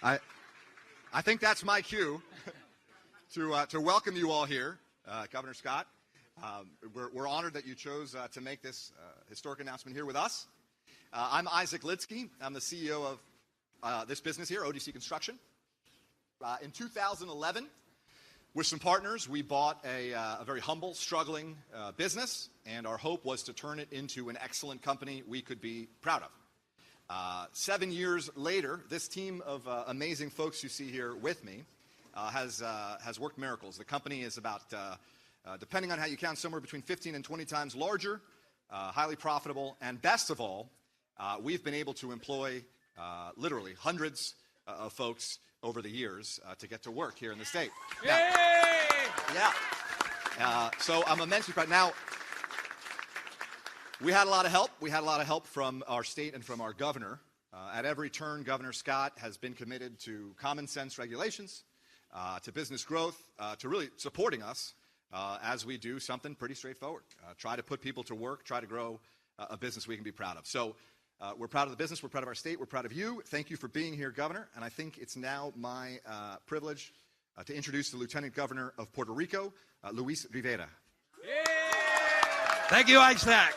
I think that's my cue to welcome you all here, Governor Scott. We're honored that you chose to make this historic announcement here with us. I'm Isaac Lidsky. I'm the CEO of this business here, ODC Construction. In 2011, with some partners, we bought a very humble, struggling business, and our hope was to turn it into an excellent company we could be proud of. 7 years later, this team of amazing folks you see here with me has worked miracles. The company is about, depending on how you count, somewhere between 15 and 20 times larger, highly profitable, and best of all, we've been able to employ literally hundreds of folks over the years to get to work here in the state. Now, so I'm immensely proud. Now, we had a lot of help. We had a lot of help from our state and from our governor. At every turn, Governor Scott has been committed to common sense regulations, to business growth, to really supporting us as we do something pretty straightforward. Try to put people to work, try to grow a business we can be proud of. So we're proud of the business, we're proud of our state, we're proud of you. Thank you for being here, Governor. And I think it's now my privilege to introduce the Lieutenant Governor of Puerto Rico, Luis Rivera. Thank you, Isaac.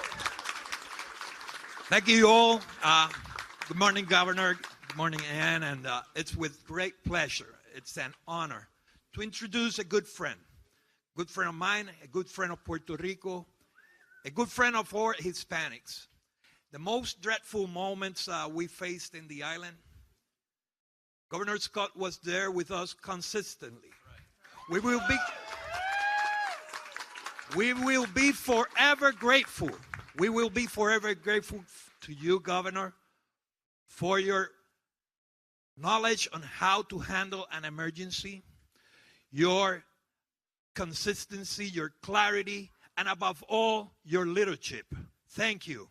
Thank you all. Good morning, Governor. Good morning, Ann. And it's with great pleasure, it's an honor to introduce a good friend of mine, a good friend of Puerto Rico, a good friend of all Hispanics. The most dreadful moments we faced in the island, Governor Scott was there with us consistently. We will be forever grateful. We will be forever grateful to you, Governor, for your knowledge on how to handle an emergency, your consistency, your clarity, and above all, your leadership. Thank you.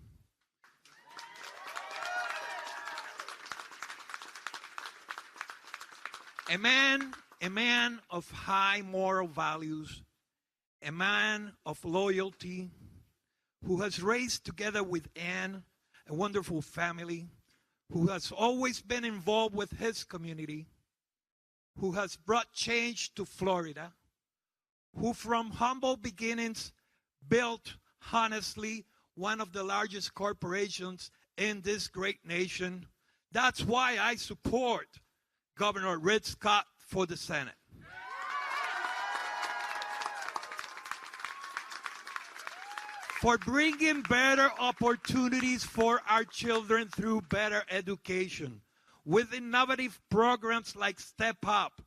A man of high moral values, a man of loyalty, who has raised together with Ann a wonderful family, who has always been involved with his community, who has brought change to Florida, who from humble beginnings built honestly one of the largest corporations in this great nation. That's why I support Governor Rick Scott for the Senate. For bringing better opportunities for our children through better education, with innovative programs like Step Up,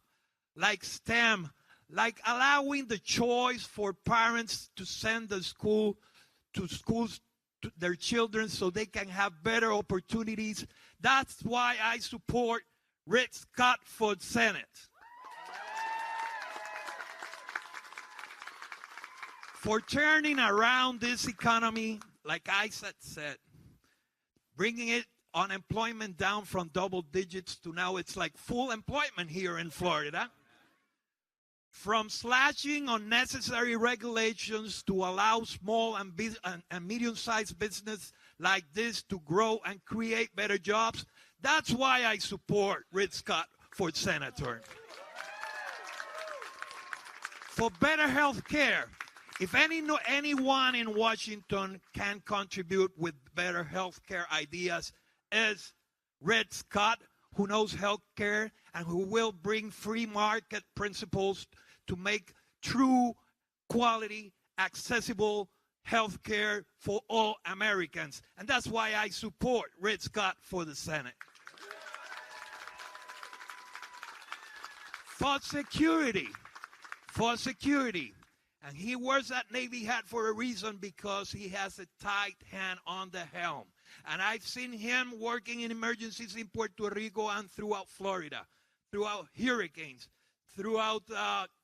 like STEM, like allowing the choice for parents to send the schools to their children so they can have better opportunities. That's why I support Rick Scott for Senate. For turning around this economy, like Isaac said, bringing unemployment down from double digits to now it's like full employment here in Florida. From slashing unnecessary regulations to allow small and medium-sized business like this to grow and create better jobs. That's why I support Rick Scott for senator. For better health care. If anyone in Washington can contribute with better health care ideas, is Rick Scott, who knows health care and who will bring free market principles to make true, quality, accessible health care for all Americans. And that's why I support Rick Scott for the Senate. For security. And he wears that Navy hat for a reason, because he has a tight hand on the helm. And I've seen him working in emergencies in Puerto Rico and throughout Florida, throughout hurricanes, throughout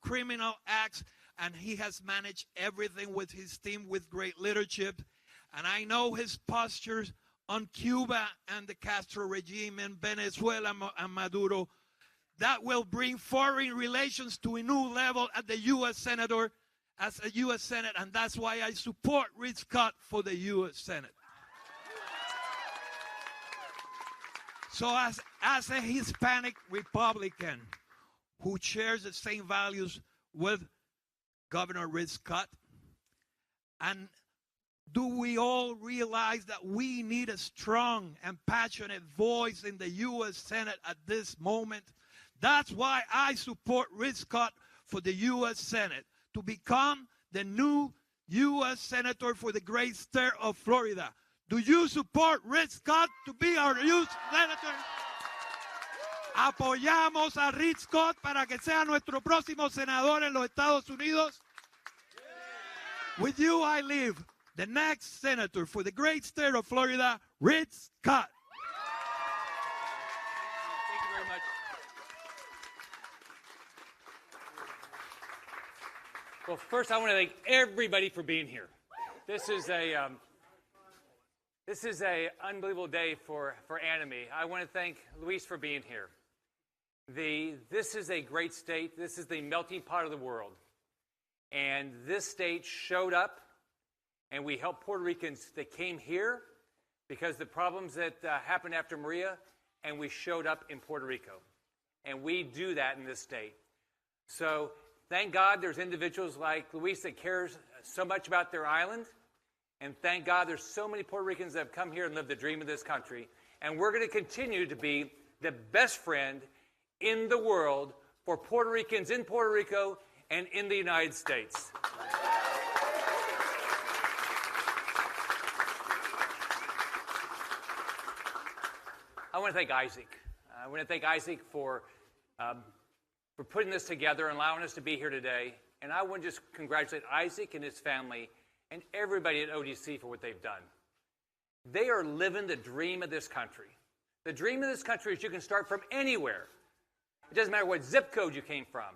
criminal acts, and he has managed everything with his team with great leadership. And I know his postures on Cuba and the Castro regime in Venezuela and Maduro, that will bring foreign relations to a new level at the U.S. Senator, as a U.S. Senate, and that's why I support Rick Scott for the U.S. Senate. So as a Hispanic Republican who shares the same values with Governor Rick Scott, and do we all realize that we need a strong and passionate voice in the U.S. Senate at this moment? That's why I support Rick Scott for the U.S. Senate, to become the new U.S. Senator for the great state of Florida. Do you support Rick Scott to be our U.S. Senator? ¿Apoyamos a Rick Scott para que sea nuestro próximo senador en los Estados Unidos? With you I leave the next senator for the great state of Florida, Rick Scott. Thank you very much. Well, first I want to thank everybody for being here. This is a unbelievable day for Anime. I want to thank Luis for being here. This is a great state. This is the melting pot of the world. And this state showed up, and we helped Puerto Ricans that came here because the problems that happened after Maria, and we showed up in Puerto Rico. And we do that in this state. So thank God there's individuals like Luis that cares so much about their island. And thank God there's so many Puerto Ricans that have come here and lived the dream of this country. And we're going to continue to be the best friend in the world for Puerto Ricans in Puerto Rico and in the United States. I want to thank Isaac. I want to thank Isaac for putting this together and allowing us to be here today. And I want to just congratulate Isaac and his family and everybody at ODC for what they've done. They are living the dream of this country. The dream of this country is you can start from anywhere. It doesn't matter what zip code you came from.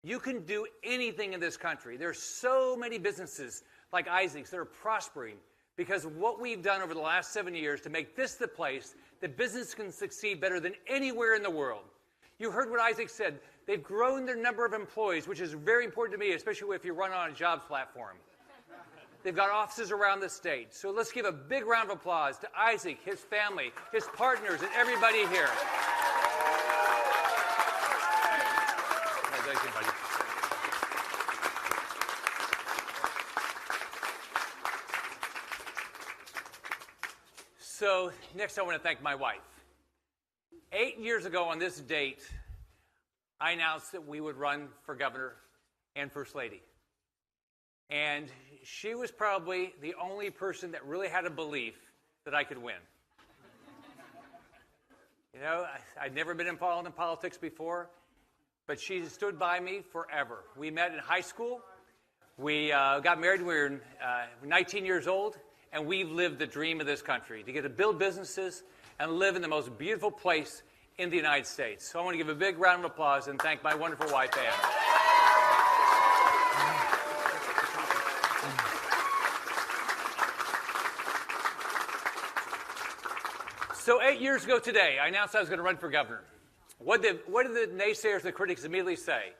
You can do anything in this country. There are so many businesses like Isaac's that are prospering because of what we've done over the last 7 years to make this the place that business can succeed better than anywhere in the world. You heard what Isaac said. They've grown their number of employees, which is very important to me, especially if you run on a jobs platform. They've got offices around the state. So let's give a big round of applause to Isaac, his family, his partners, and everybody here. Thank you, buddy. So next I want to thank my wife. 8 years ago on this date, I announced that we would run for governor and first lady. And she was probably the only person that really had a belief that I could win. You know, I'd never been involved in politics before, but she stood by me forever. We met in high school. We got married when we were 19 years old, and we've lived the dream of this country, to get to build businesses and live in the most beautiful place in the United States. So I want to give a big round of applause and thank my wonderful wife, Anne. So 8 years ago today, I announced I was going to run for governor. What did the naysayers, the critics immediately say?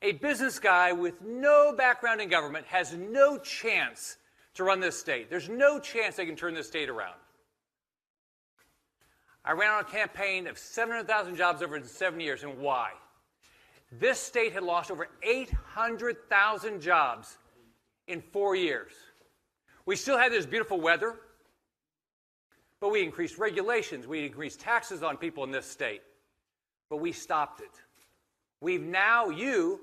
A business guy with no background in government has no chance to run this state. There's no chance they can turn this state around. I ran on a campaign of 700,000 jobs over 7 years, and why? This state had lost over 800,000 jobs in 4 years. We still had this beautiful weather, but we increased regulations, we increased taxes on people in this state, but we stopped it. We've now, you,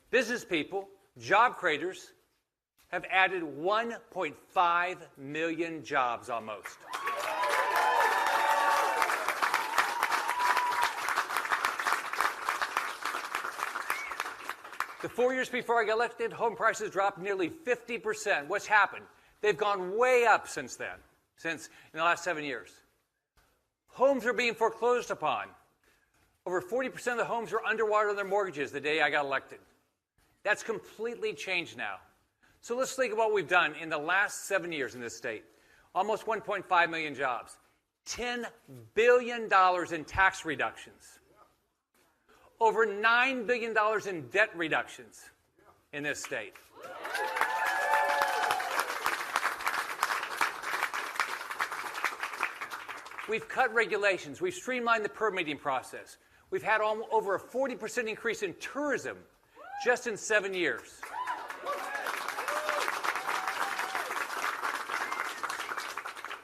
business people, job creators, have added 1.5 million jobs almost. The 4 years before I got elected, home prices dropped nearly 50%. What's happened? They've gone way up since then, in the last 7 years. Homes are being foreclosed upon. Over 40% of the homes are underwater on their mortgages the day I got elected. That's completely changed now. So let's think of what we've done in the last 7 years in this state. Almost 1.5 million jobs. $10 billion in tax reductions. Over $9 billion in debt reductions in this state. We've cut regulations. We've streamlined the permitting process. We've had over a 40% increase in tourism just in 7 years.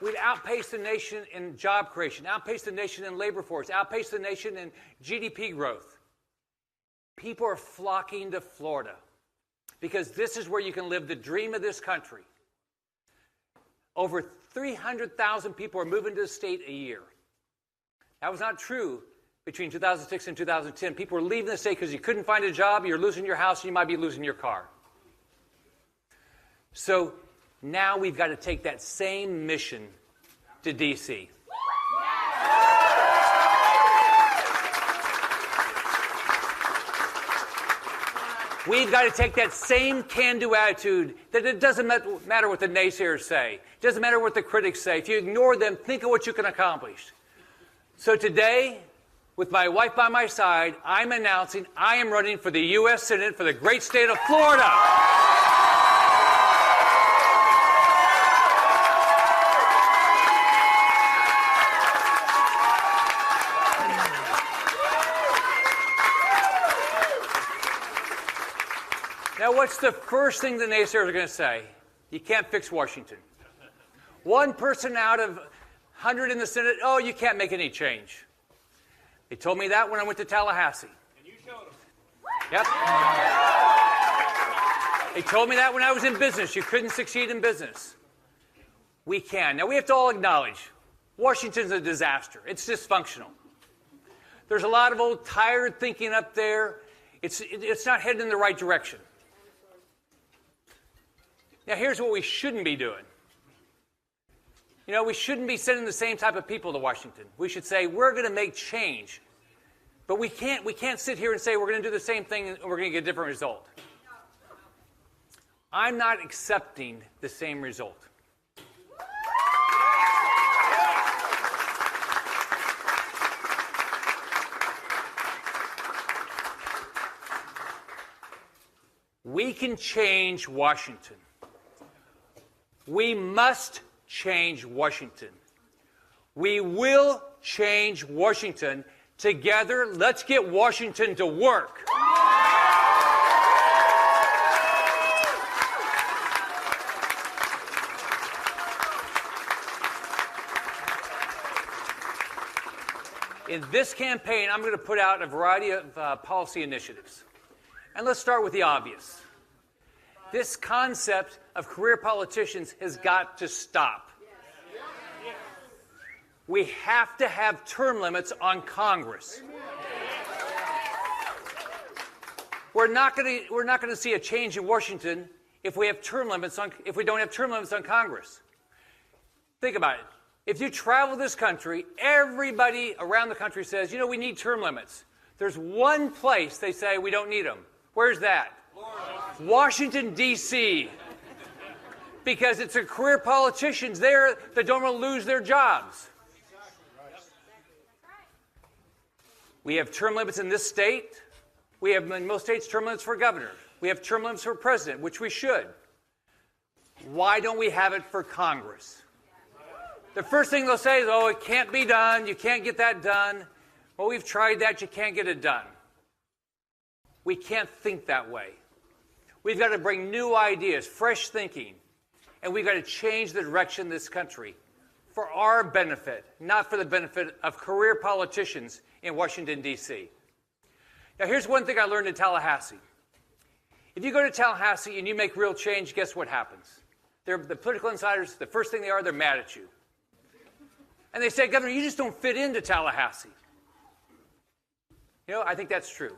We've outpaced the nation in job creation, outpaced the nation in labor force, outpaced the nation in GDP growth. People are flocking to Florida because this is where you can live the dream of this country. Over 300,000 people are moving to the state a year. That was not true between 2006 and 2010. People were leaving the state because you couldn't find a job, you're losing your house, and you might be losing your car. So now we've got to take that same mission to D.C. We've got to take that same can-do attitude that it doesn't matter what the naysayers say. It doesn't matter what the critics say. If you ignore them, think of what you can accomplish. So today, with my wife by my side, I'm announcing I am running for the U.S. Senate for the great state of Florida. Now, what's the first thing the naysayers are going to say? You can't fix Washington. One person out of 100 in the Senate, oh, you can't make any change. They told me that when I went to Tallahassee. And you showed them. Yep. They told me that when I was in business. You couldn't succeed in business. We can. Now, we have to all acknowledge Washington's a disaster. It's dysfunctional. There's a lot of old tired thinking up there. It's not heading in the right direction. Now, here's what we shouldn't be doing. You know, we shouldn't be sending the same type of people to Washington. We should say, we're going to make change. But we can't sit here and say we're going to do the same thing and we're going to get a different result. I'm not accepting the same result. We can change Washington. We must change Washington. We will change Washington. Together, let's get Washington to work. In this campaign, I'm going to put out a variety of policy initiatives. And let's start with the obvious. This concept of career politicians has got to stop. We have to have term limits on Congress. We're not going to see a change in Washington if we don't have term limits on Congress. Think about it. If you travel this country, everybody around the country says, you know, we need term limits. There's one place they say we don't need them. Where's that? Washington, D.C. Because it's the career politicians there that don't want to lose their jobs. We have term limits in this state. We have, in most states, term limits for governor. We have term limits for president, which we should. Why don't we have it for Congress? The first thing they'll say is, oh, it can't be done. You can't get that done. Well, we've tried that. You can't get it done. We can't think that way. We've got to bring new ideas, fresh thinking, and we've got to change the direction of this country for our benefit, not for the benefit of career politicians in Washington, D.C. Now, here's one thing I learned in Tallahassee. If you go to Tallahassee and you make real change, guess what happens? The political insiders, the first thing they are, they're mad at you. And they say, Governor, you just don't fit into Tallahassee. You know, I think that's true.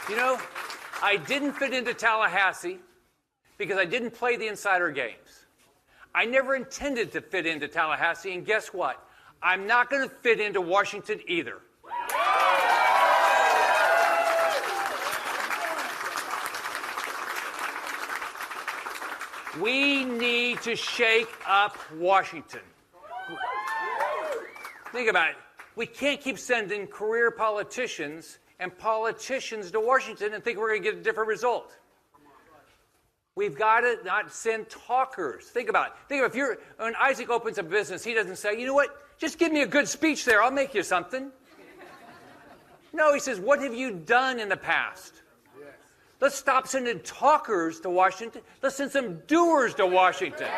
You know, I didn't fit into Tallahassee because I didn't play the insider games. I never intended to fit into Tallahassee, and guess what? I'm not going to fit into Washington either. We need to shake up Washington. Think about it. We can't keep sending career politicians and politicians to Washington and think we're going to get a different result. We've got to not send talkers. Think about it. Think about when Isaac opens a business, he doesn't say, you know what, just give me a good speech there, I'll make you something. No, he says, what have you done in the past? Yes. Let's stop sending talkers to Washington. Let's send some doers to Washington.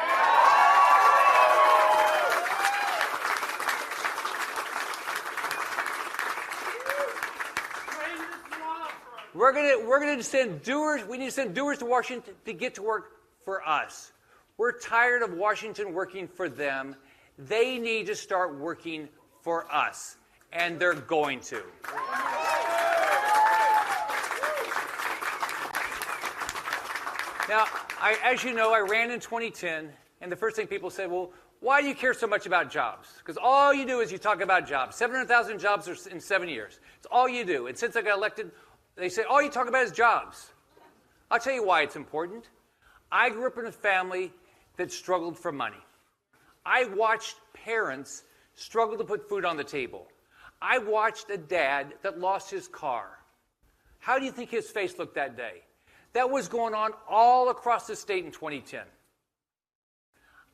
We're gonna send doers. We need to send doers to Washington to get to work for us. We're tired of Washington working for them. They need to start working for us, and they're going to. Now, as you know, I ran in 2010, and the first thing people said, well, why do you care so much about jobs? Because all you do is you talk about jobs. 700,000 jobs in 7 years. It's all you do. And since I got elected, they say, all you talk about is jobs. I'll tell you why it's important. I grew up in a family that struggled for money. I watched parents struggle to put food on the table. I watched a dad that lost his car. How do you think his face looked that day? That was going on all across the state in 2010.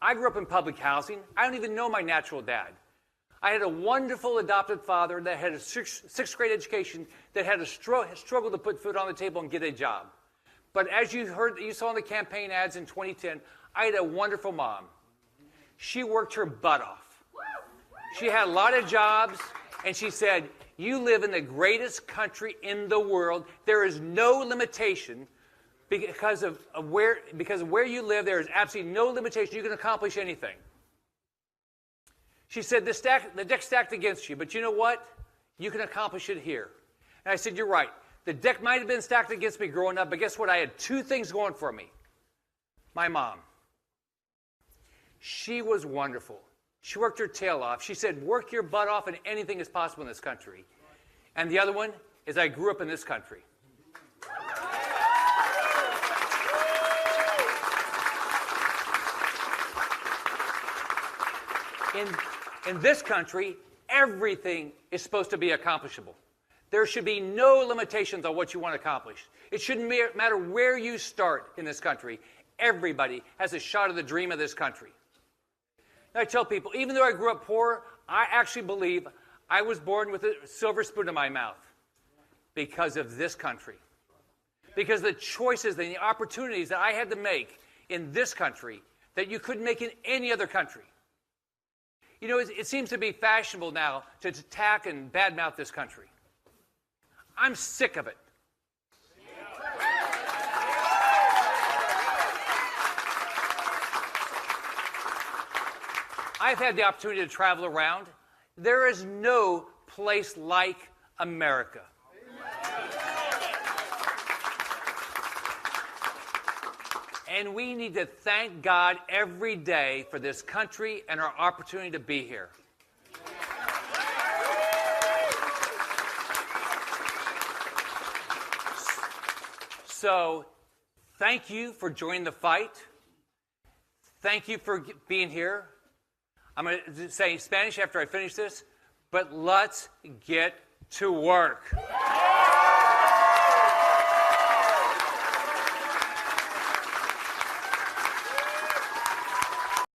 I grew up in public housing. I don't even know my natural dad. I had a wonderful adopted father that had a sixth grade education that had a struggle to put food on the table and get a job. But as you saw in the campaign ads in 2010, I had a wonderful mom. She worked her butt off. She had a lot of jobs, and she said, you live in the greatest country in the world. There is no limitation because of where you live. There is absolutely no limitation. You can accomplish anything. She said, the deck's stacked against you, but you know what? You can accomplish it here. And I said, you're right. The deck might have been stacked against me growing up, but guess what? I had two things going for me. My mom. She was wonderful. She worked her tail off. She said, work your butt off and anything is possible in this country. And the other one is I grew up in this country. In this country, everything is supposed to be accomplishable. There should be no limitations on what you want to accomplish. It shouldn't matter where you start in this country. Everybody has a shot at the dream of this country. And I tell people, even though I grew up poor, I actually believe I was born with a silver spoon in my mouth because of this country. Because the choices and the opportunities that I had to make in this country that you couldn't make in any other country. You know, it seems to be fashionable now to attack and badmouth this country. I'm sick of it. I've had the opportunity to travel around. There is no place like America. And we need to thank God every day for this country and our opportunity to be here. So, thank you for joining the fight. Thank you for being here. I'm going to say in Spanish after I finish this, but let's get to work.